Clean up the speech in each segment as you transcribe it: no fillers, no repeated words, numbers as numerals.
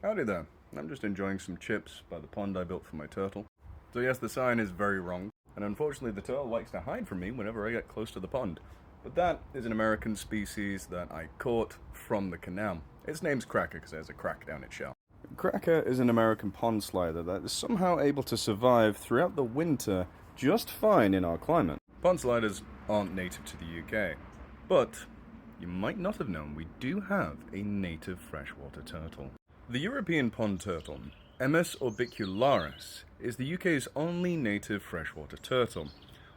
Howdy there. I'm just enjoying some chips by the pond I built for my turtle. So yes, the sign is very wrong, and unfortunately the turtle likes to hide from me whenever I get close to the pond. But that is an American species that I caught from the canal. Its name's Cracker because there's a crack down its shell. Cracker is an American pond slider that is somehow able to survive throughout the winter just fine in our climate. Pond sliders aren't native to the UK, but you might not have known we do have a native freshwater turtle. The European pond turtle, Emys orbicularis, is the UK's only native freshwater turtle.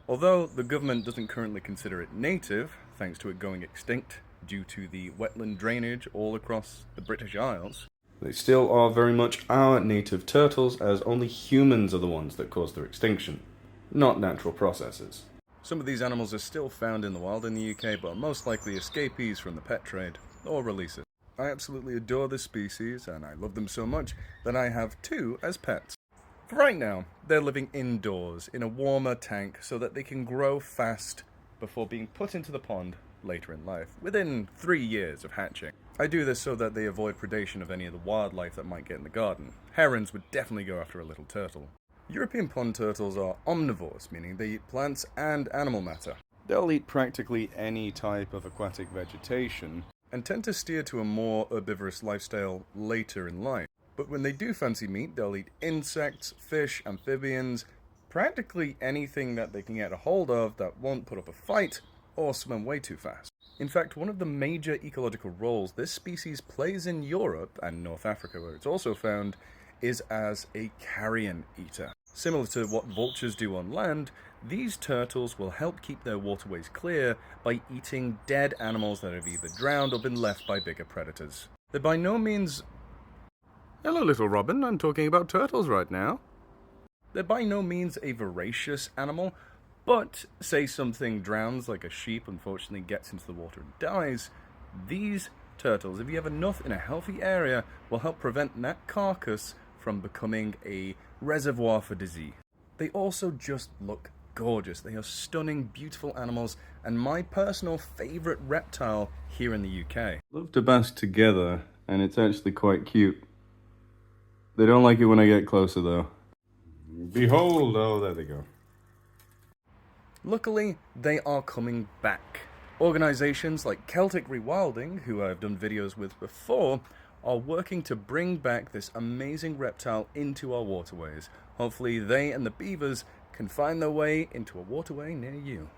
Although the government doesn't currently consider it native, thanks to it going extinct due to the wetland drainage all across the British Isles, they still are very much our native turtles, as only humans are the ones that caused their extinction, not natural processes. Some of these animals are still found in the wild in the UK, but are most likely escapees from the pet trade or releases. I absolutely adore this species, and I love them so much that I have two as pets. For right now, they're living indoors in a warmer tank so that they can grow fast before being put into the pond later in life, within 3 years of hatching. I do this so that they avoid predation of any of the wildlife that might get in the garden. Herons would definitely go after a little turtle. European pond turtles are omnivores, meaning they eat plants and animal matter. They'll eat practically any type of aquatic vegetation, and tend to steer to a more herbivorous lifestyle later in life. But when they do fancy meat, they'll eat insects, fish, amphibians, practically anything that they can get a hold of that won't put up a fight or swim way too fast. In fact, one of the major ecological roles this species plays in Europe and North Africa, where it's also found, is as a carrion eater. Similar to what vultures do on land, these turtles will help keep their waterways clear by eating dead animals that have either drowned or been left by bigger predators. They're by no means... Hello, little Robin, I'm talking about turtles right now. They're by no means a voracious animal, but say something drowns, like a sheep unfortunately gets into the water and dies, these turtles, if you have enough in a healthy area, will help prevent that carcass from becoming a reservoir for disease. They also just look gorgeous. They are stunning, beautiful animals, and my personal favourite reptile here in the UK. Love to bask together, and it's actually quite cute. They don't like it when I get closer, though. Behold! Oh, there they go. Luckily, they are coming back. Organisations like Celtic Rewilding, who I've done videos with before, are working to bring back this amazing reptile into our waterways. Hopefully they and the beavers can find their way into a waterway near you.